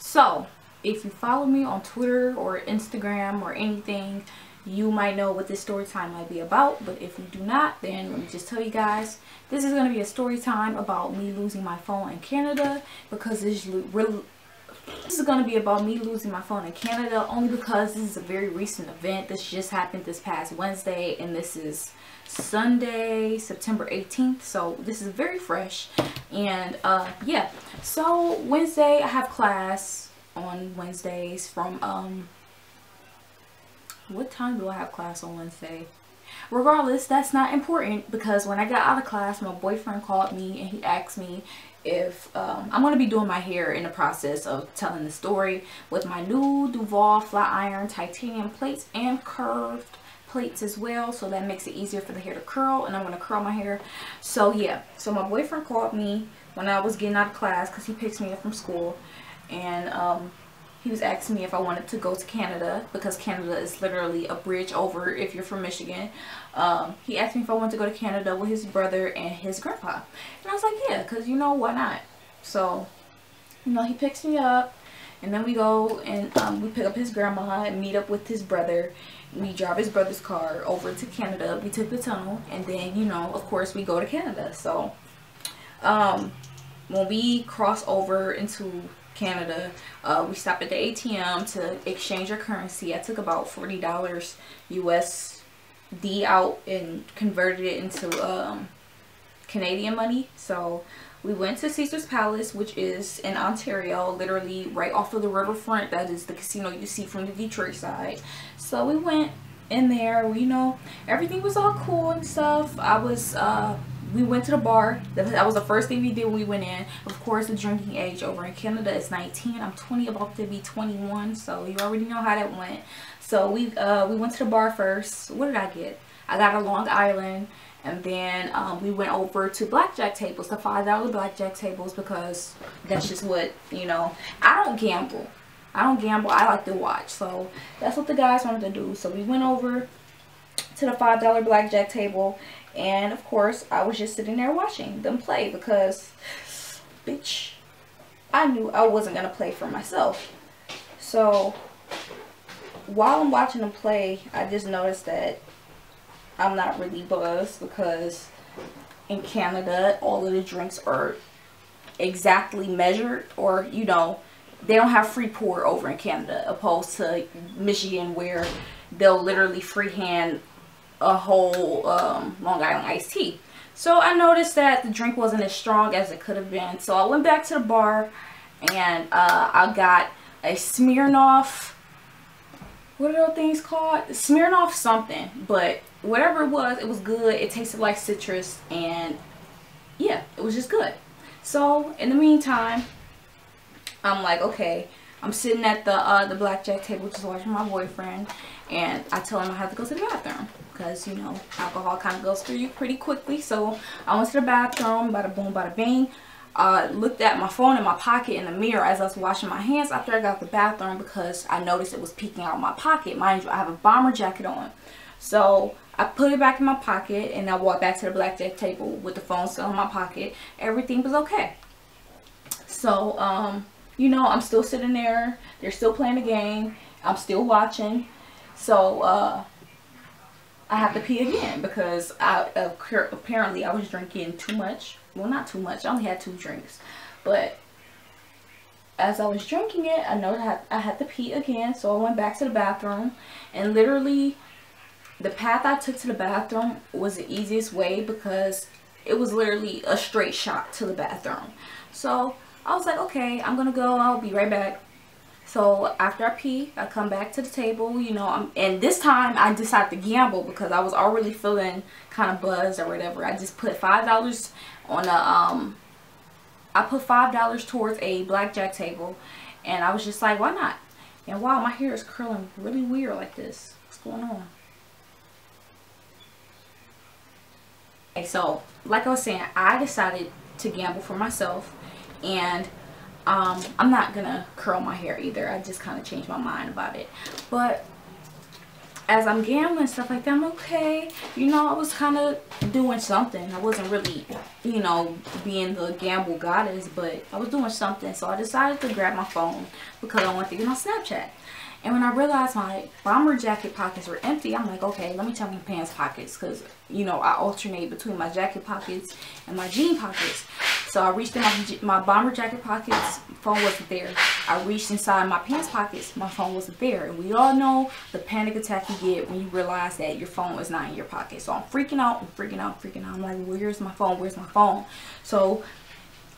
So if you follow me on Twitter or Instagram or anything, you might know what this story time might be about. But if you do not, then let me just tell you guys, this is going to be a story time about me losing my phone in Canada, because this is going to be about me losing my phone in Canada only because this is a very recent event. This just happened this past Wednesday, and this is Sunday, September 18th. So this is very fresh. And yeah, so Wednesday I have class on Wednesdays from what time do I have class on Wednesday? Regardless, that's not important, because when I got out of class, my boyfriend called me and he asked me if I'm going to be doing my hair in the process of telling the story with my new Duval flat iron titanium plates and curved plates as well, so that makes it easier for the hair to curl, and I'm going to curl my hair. So yeah, so my boyfriend called me when I was getting out of class, because he picks me up from school, and he was asking me if I wanted to go to Canada, because Canada is literally a bridge over if you're from Michigan. He asked me if I wanted to go to Canada with his brother and his grandpa. And I was like, yeah, because, you know, why not? So, you know, he picks me up, and then we go and we pick up his grandma and meet up with his brother. We drive his brother's car over to Canada. We took the tunnel, and then, you know, of course, we go to Canada. So, when we cross over into Canada, we stopped at the ATM to exchange our currency. I took about $40 USD out and converted it into Canadian money. So we went to Caesar's Palace, which is in Ontario, literally right off of the riverfront. That is the casino you see from the Detroit side. So we went in there, you know, everything was all cool and stuff. We went to the bar. That was the first thing we did when we went in. Of course, the drinking age over in Canada is 19. I'm 20, about to be 21, so you already know how that went. So we went to the bar first. What did I get? I got a Long Island, and then we went over to blackjack tables, the $5 blackjack tables, because that's just what, you know, I don't gamble. I like to watch. So that's what the guys wanted to do. So we went over to the $5 blackjack table, and of course I was just sitting there watching them play, because bitch, I knew I wasn't gonna play for myself. So while I'm watching them play, I just noticed that I'm not really buzzed, because in Canada all of the drinks are exactly measured, or, you know, they don't have free pour over in Canada, opposed to Michigan, where they'll literally freehand a whole Long Island iced tea. So I noticed that the drink wasn't as strong as it could have been. So I went back to the bar, and I got a Smirnoff, what are those things called? Smirnoff something, but whatever it was good. It tasted like citrus, and yeah, it was just good. So in the meantime, I'm like, okay, I'm sitting at the blackjack table just watching my boyfriend, and I tell him I have to go to the bathroom, because, you know, alcohol kind of goes through you pretty quickly. So I went to the bathroom, bada boom, bada bing. Looked at my phone in my pocket in the mirror as I was washing my hands after I got out the bathroom, because I noticed it was peeking out of my pocket. Mind you, I have a bomber jacket on. So I put it back in my pocket, and I walked back to the blackjack table with the phone still in my pocket. Everything was okay. So, you know, I'm still sitting there. They're still playing the game. I'm still watching. So, I have to pee again, because apparently I was drinking too much. Well, not too much. I only had 2 drinks. But as I was drinking it, I know that I had to pee again. So I went back to the bathroom, and literally the path I took to the bathroom was the easiest way, because it was literally a straight shot to the bathroom. So I was like, okay, I'm gonna go, I'll be right back. So after I pee, I come back to the table, you know, and this time I decided to gamble, because I was already feeling kind of buzzed or whatever. I just put $5 on a, I put $5 towards a blackjack table, and I was just like, why not? And wow, my hair is curling really weird like this. What's going on? Okay, so like I was saying, I decided to gamble for myself, and I'm not gonna curl my hair either. I just kind of changed my mind about it. But as I'm gambling, stuff like that, I'm okay. You know, I was kind of doing something. I wasn't really, you know, being the gamble goddess, but I was doing something. So I decided to grab my phone because I wanted to get on Snapchat. And when I realized my bomber jacket pockets were empty, I'm like, okay, let me check my pants pockets. Because, you know, I alternate between my jacket pockets and my jean pockets. So I reached in my bomber jacket pockets, phone wasn't there. I reached inside my pants pockets, my phone wasn't there. And we all know the panic attack you get when you realize that your phone is not in your pocket. So I'm freaking out, I'm freaking out, freaking out. I'm like, where's my phone? Where's my phone? So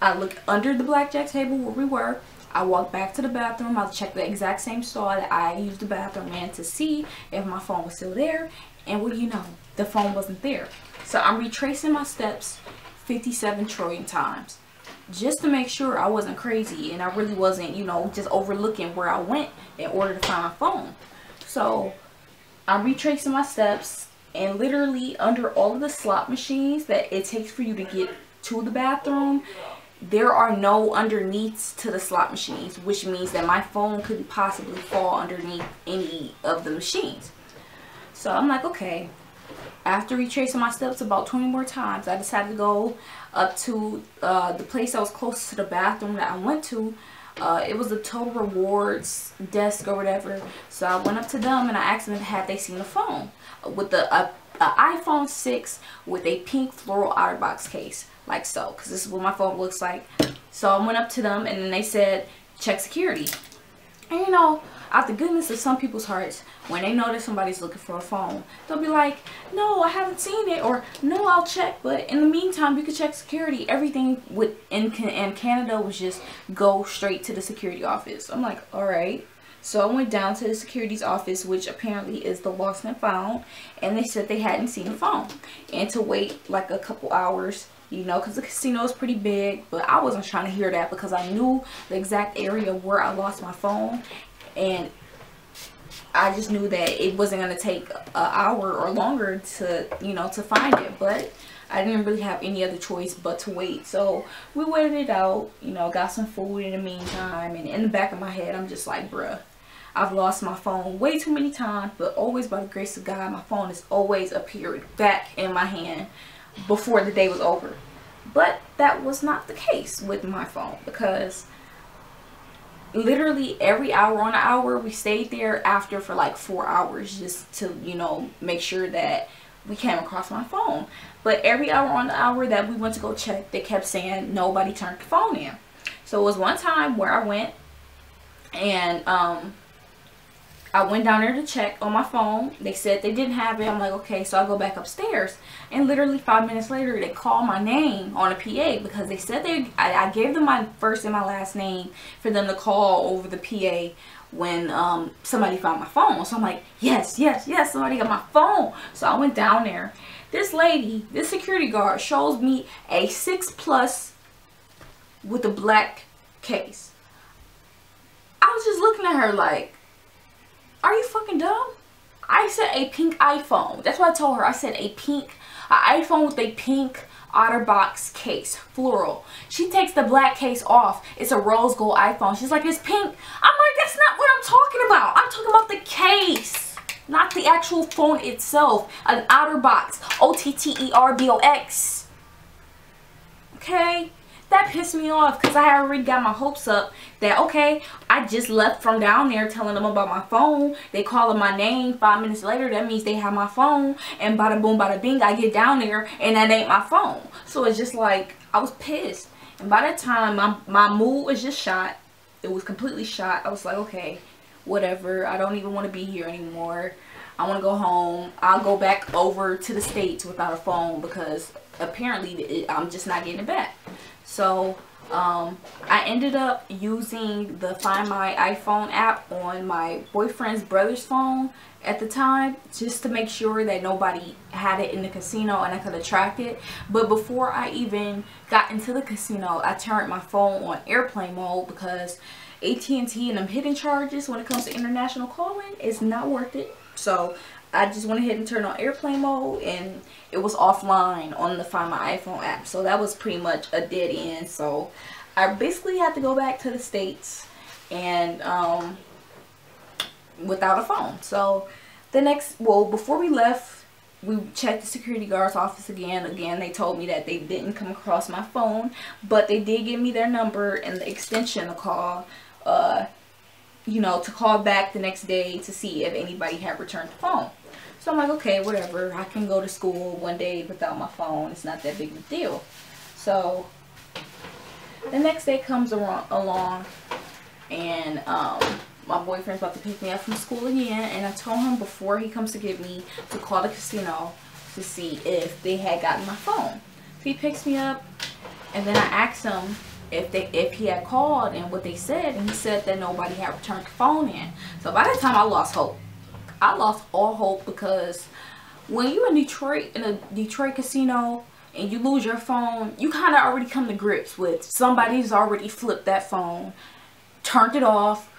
I look under the blackjack table where we were. I walked back to the bathroom. I checked the exact same stall that I used the bathroom in to see if my phone was still there. And what do you know? The phone wasn't there. So I'm retracing my steps 57 trillion times just to make sure I wasn't crazy and I really wasn't, you know, just overlooking where I went in order to find my phone. So I'm retracing my steps, and literally under all of the slot machines that it takes for you to get to the bathroom, there are no underneaths to the slot machines, which means that my phone could possibly fall underneath any of the machines. So I'm like, okay. After retracing my steps about 20 more times, I decided to go up to the place that was closest to the bathroom that I went to. It was the Total Rewards desk or whatever. So I went up to them and I asked them had they seen the phone with the iPhone 6 with a pink floral OtterBox case, like so, because this is what my phone looks like. So I went up to them and then they said check security. And you know, out the goodness of some people's hearts, when they know that somebody's looking for a phone, they'll be like, no, I haven't seen it, or no, I'll check, but in the meantime you can check security. Everything in Canada was just go straight to the security office. I'm like, all right. So I went down to the security's office, which apparently is the lost and found, and they said they hadn't seen the phone and to wait like a couple hours, you know, because the casino is pretty big. But I wasn't trying to hear that because I knew the exact area where I lost my phone, and I just knew that it wasn't going to take an hour or longer to, you know, to find it. But I didn't really have any other choice but to wait. So we waited it out, you know, got some food in the meantime. And in the back of my head, I'm just like, bruh, I've lost my phone way too many times, but always by the grace of God, my phone has always appeared back in my hand before the day was over. But that was not the case with my phone, because literally every hour on the hour we stayed there after for like 4 hours just to, you know, make sure that we came across my phone. But every hour on the hour that we went to go check, they kept saying nobody turned the phone in. So it was one time where I went and I went down there to check on my phone. They said they didn't have it. I'm like, okay. So I go back upstairs, and literally 5 minutes later, they call my name on a PA because they said I gave them my first and my last name for them to call over the PA when somebody found my phone. So I'm like, yes, yes, yes, somebody got my phone. So I went down there. This lady, this security guard, shows me a 6+ with a black case. I was just looking at her like, are you fucking dumb? I said a pink iPhone. That's what I told her. I said an iPhone with a pink OtterBox case, floral. She takes the black case off. It's a rose gold iPhone. She's like, it's pink. I'm like, that's not what I'm talking about. I'm talking about the case, not the actual phone itself. An OtterBox, OTTERBOX. Okay? That pissed me off because I had already got my hopes up that, okay, I just left from down there telling them about my phone. They calling my name 5 minutes later. That means they have my phone. And bada boom, bada bing, I get down there and that ain't my phone. So it's just like, I was pissed. And by that time, my mood was just shot. It was completely shot. I was like, okay, whatever. I don't even want to be here anymore. I want to go home. I'll go back over to the States without a phone because apparently I'm just not getting it back. So I ended up using the Find My iPhone app on my boyfriend's brother's phone at the time, just to make sure that nobody had it in the casino and I could have tracked it. But before I even got into the casino, I turned my phone on airplane mode because AT&T and them hidden charges when it comes to international calling is not worth it. So I just went ahead and turned on airplane mode, and it was offline on the Find My iPhone app. So that was pretty much a dead end. So I basically had to go back to the States and without a phone. So before we left, we checked the security guard's office again. They told me that they didn't come across my phone, but they did give me their number and the extension to call, you know, to call back the next day to see if anybody had returned the phone. So I'm like, okay, whatever. I can go to school one day without my phone. It's not that big of a deal. So the next day comes along, and my boyfriend's about to pick me up from school again, and I told him before he comes to get me to call the casino to see if they had gotten my phone. So he picks me up, and then I asked him if he had called and what they said, and he said that nobody had returned the phone in. So by that time I lost hope. I lost all hope, because when you're in a Detroit casino and you lose your phone, you kind of already come to grips with somebody's already flipped that phone, turned it off,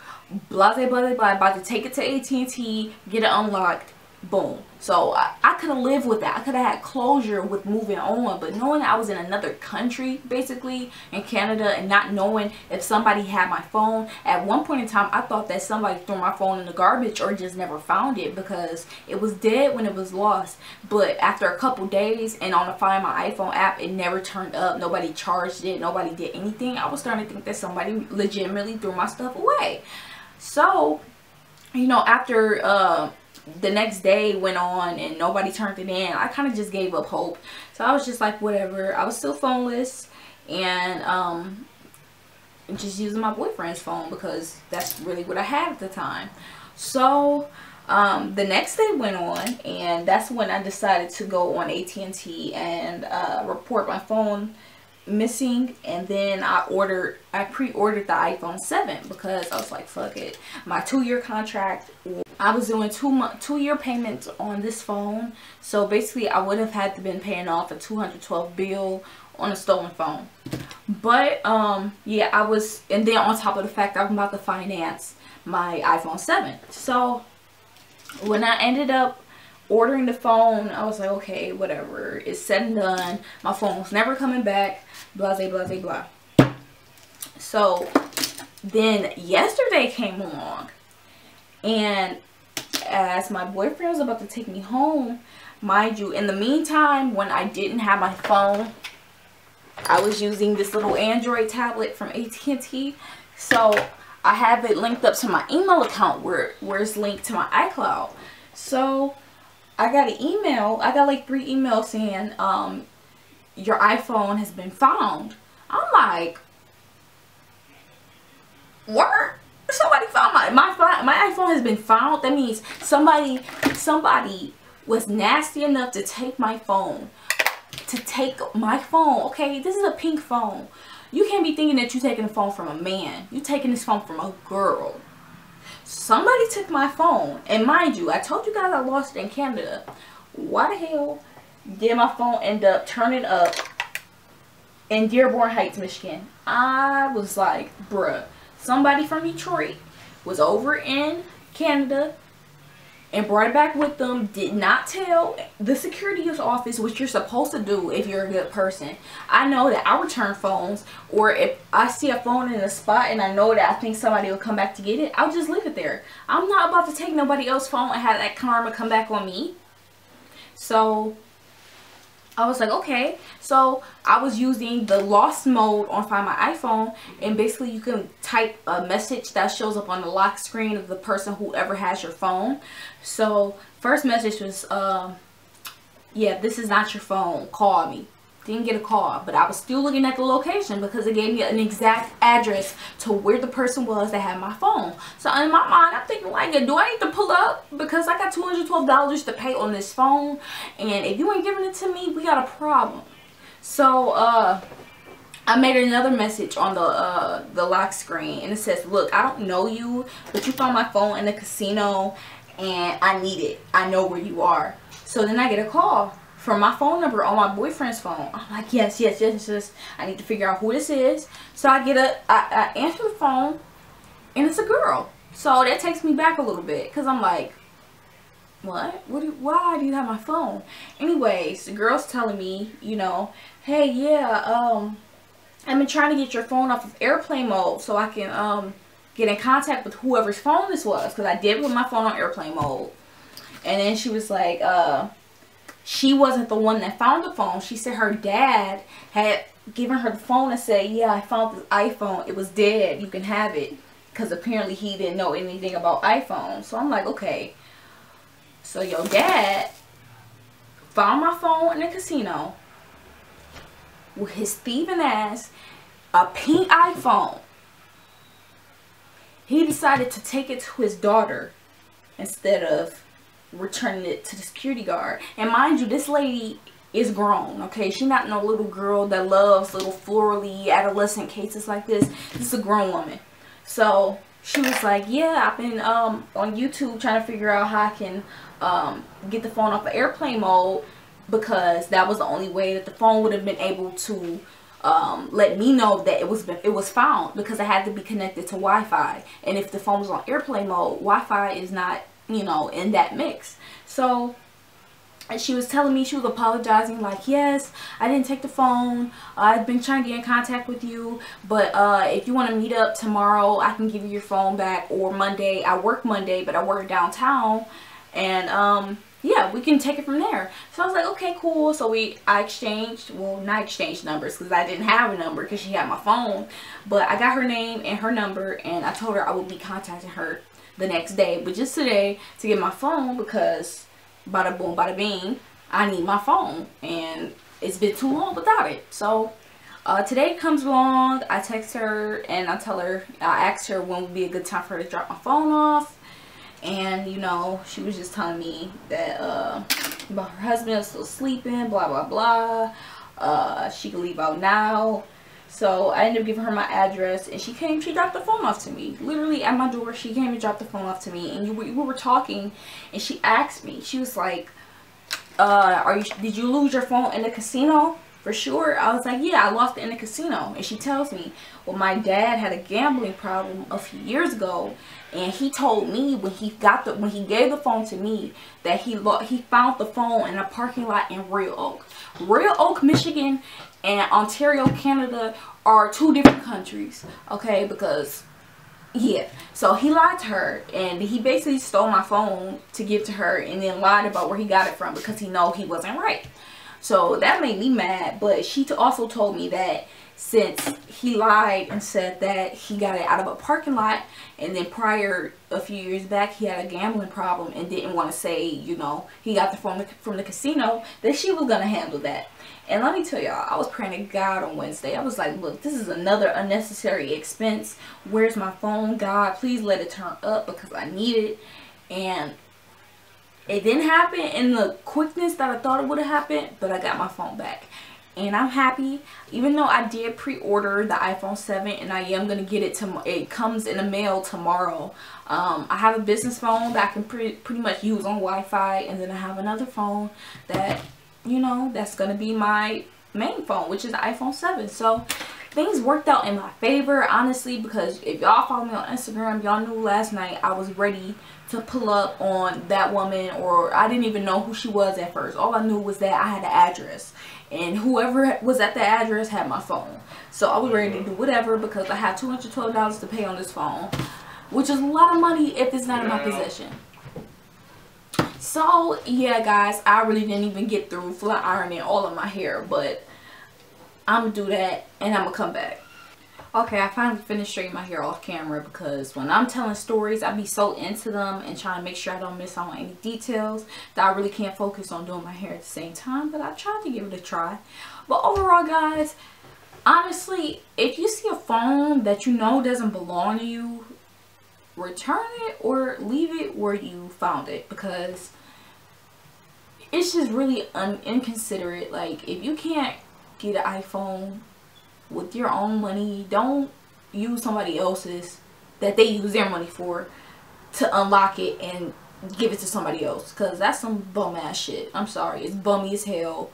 blah blah blah blah, about to take it to AT&T, get it unlocked, boom. So I could have lived with that. I could have had closure with moving on, but knowing that I was in another country, basically in Canada, and not knowing if somebody had my phone, at one point in time I thought that somebody threw my phone in the garbage or just never found it, because it was dead when it was lost. But after a couple days, and on the Find My iPhone app, it never turned up, nobody charged it, nobody did anything, I was starting to think that somebody legitimately threw my stuff away. So, you know, after the next day went on and nobody turned it in, I kind of just gave up hope. So I was just like, whatever. I was still phoneless, and just using my boyfriend's phone, because that's really what I had at the time. So the next day went on, and that's when I decided to go on AT&T and report my phone missing. And then I pre-ordered the iPhone 7, because I was like, fuck it, my 2-year contract, I was doing 2-year payments on this phone, so basically I would have had to been paying off a $212 bill on a stolen phone. But yeah, I was, and then on top of the fact I'm about to finance my iPhone 7. So when I ended up ordering the phone, I was like, okay, whatever, it's said and done, my phone's never coming back, blah blah blah blah. So then yesterday came along, and as my boyfriend was about to take me home, mind you, in the meantime, when I didn't have my phone, I was using this little Android tablet from AT&T. So I have it linked up to my email account where it's linked to my iCloud. So I got an email, I got like 3 emails saying, your iPhone has been found. I'm like, what? Somebody found my iPhone has been found? That means somebody was nasty enough to take my phone. Okay, this is a pink phone. You can't be thinking that you're taking a phone from a man. You're taking this phone from a girl. Somebody took my phone, and mind you, I told you guys I lost it in Canada. Why the hell did my phone end up turning up in Dearborn Heights, Michigan? I was like, bruh, somebody from Detroit was over in Canada and brought it back with them, did not tell the security office, what you're supposed to do if you're a good person. I know that I return phones, or if I see a phone in a spot and I know that I think somebody will come back to get it, I'll just leave it there. I'm not about to take nobody else's phone and have that karma come back on me. So I was like, okay. So I was using the lost mode on Find My iPhone, and basically you can type a message that shows up on the lock screen of the person, whoever has your phone. So first message was, yeah, this is not your phone, call me. Didn't get a call, but I was still looking at the location because it gave me an exact address to where the person was that had my phone. So in my mind, I'm thinking, like, do I need to pull up? Because I got $212 to pay on this phone, and if you ain't giving it to me, we got a problem. So I made another message on the lock screen, and it says, look, I don't know you, but you found my phone in the casino, and I need it. I know where you are. So then I get a call from my phone number on my boyfriend's phone. I'm like, yes. I need to figure out who this is. So I answer the phone, and it's a girl. So that takes me back a little bit, because I'm like, what? Why do you have my phone? Anyways, the girl's telling me, you know, hey, yeah, I've been trying to get your phone off of airplane mode so I can get in contact with whoever's phone this was, because I did put my phone on airplane mode. And then she was like, she wasn't the one that found the phone. She said her dad had given her the phone and said, yeah, I found this iPhone. It was dead. You can have it. Because apparently he didn't know anything about iPhone. So I'm like, okay. So your dad found my phone in the casino with his thieving ass, a pink iPhone. He decided to take it to his daughter instead of returning it to the security guard. And mind you, this lady is grown, okay? She's not no little girl that loves little florally adolescent cases like this. This is a grown woman. So she was like, yeah, I've been on YouTube trying to figure out how I can get the phone off of airplane mode, because that was the only way that the phone would have been able to let me know that it was found, because it had to be connected to Wi-Fi. And if the phone was on airplane mode, Wi-Fi is not, you know, in that mix. So and she was telling me, she was apologizing, like, yes, I didn't take the phone, I've been trying to get in contact with you, but if you want to meet up tomorrow, I can give you your phone back, or Monday. I work Monday, but I work downtown, and yeah, we can take it from there. So I was like, okay, cool. So I exchanged, well, not exchanged numbers, because I didn't have a number because she had my phone, but I got her name and her number, and I told her I would be contacting her the next day, but just today to get my phone, because bada boom bada bing, I need my phone and it's been too long without it. So today comes along, I text her and I asked her when would be a good time for her to drop my phone off, and you know, she was just telling me that about her husband is still sleeping, blah blah blah, she can leave out now. So I ended up giving her my address, and she dropped the phone off to me. Literally at my door, she came and dropped the phone off to me. And we were talking, and she asked me, she was like, did you lose your phone in the casino? For sure. I was like, yeah, I lost it in the casino. And she tells me, well, my dad had a gambling problem a few years ago, and he told me when he gave the phone to me that he found the phone in a parking lot in Real Oak, Michigan, and Ontario, Canada are two different countries, okay? Because yeah, so he lied to her, and he basically stole my phone to give to her, and then lied about where he got it from, because he know he wasn't right. So that made me mad. But she also told me that since he lied and said that he got it out of a parking lot, and then prior, a few years back, he had a gambling problem and didn't want to say, you know, he got the phone from the casino, that she was gonna handle that. And let me tell y'all, I was praying to God on Wednesday. I was like, look, this is another unnecessary expense. Where's my phone? God, please let it turn up, because I need it. And it didn't happen in the quickness that I thought it would have happened, but I got my phone back. And I'm happy, even though I did pre-order the iPhone 7, and I am going to get it tomorrow. It comes in the mail tomorrow. I have a business phone that I can pretty much use on Wi-Fi, and then I have another phone that, you know, that's going to be my main phone, which is the iPhone 7. So things worked out in my favor, honestly, because if y'all follow me on Instagram, y'all knew last night I was ready to pull up on that woman, or I didn't even know who she was at first. All I knew was that I had the address, and whoever was at the address had my phone. So I was ready to do whatever, because I had $212 to pay on this phone, which is a lot of money if it's not in my possession. So yeah, guys, I really didn't even get through flat ironing all of my hair, but I'm gonna do that and I'm gonna come back. Okay, I finally finished straightening my hair off camera, because when I'm telling stories, I be so into them and trying to make sure I don't miss out on any details that I really can't focus on doing my hair at the same time. But I tried to give it a try. But overall, guys, honestly, if you see a phone that you know doesn't belong to you, return it or leave it where you found it, because it's just really inconsiderate. Like, if you can't get an iPhone with your own money, don't use somebody else's that they use their money for to unlock it and give it to somebody else, because that's some bum ass shit. I'm sorry, it's bummy as hell.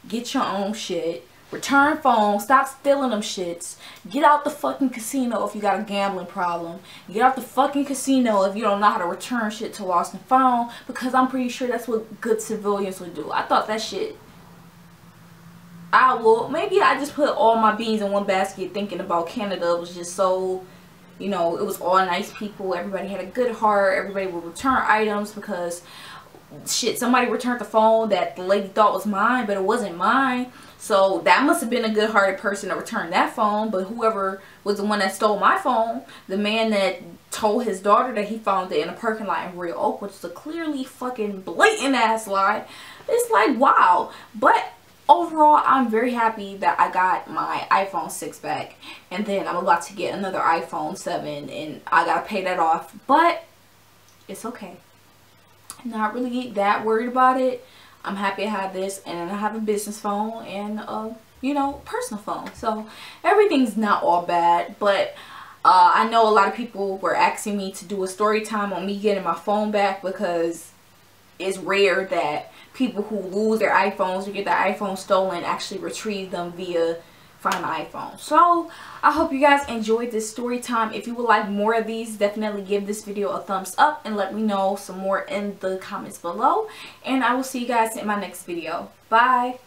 Get your own shit, return phone, stop stealing them shits, get out the fucking casino if you got a gambling problem, get out the fucking casino if you don't know how to return shit to lost and found, because I'm pretty sure that's what good civilians would do. I thought that shit, maybe I just put all my beans in one basket thinking about Canada. It was just so, you know, it was all nice people. Everybody had a good heart. Everybody would return items, because shit, somebody returned the phone that the lady thought was mine, but it wasn't mine. So that must have been a good-hearted person to return that phone. But whoever was the one that stole my phone, the man that told his daughter that he found it in a parking lot in Royal Oak, which is a clearly fucking blatant ass lie. It's like, wow. But overall, I'm very happy that I got my iPhone 6 back. And then I'm about to get another iPhone 7, and I gotta pay that off. But it's okay. I'm not really that worried about it. I'm happy I have this, and I have a business phone and you know, personal phone. So everything's not all bad. But I know a lot of people were asking me to do a story time on me getting my phone back, because it's rare that people who lose their iPhones or get their iPhone stolen actually retrieve them via Find My iPhone. So I hope you guys enjoyed this story time. If you would like more of these, definitely give this video a thumbs up and let me know some more in the comments below. And I will see you guys in my next video. Bye.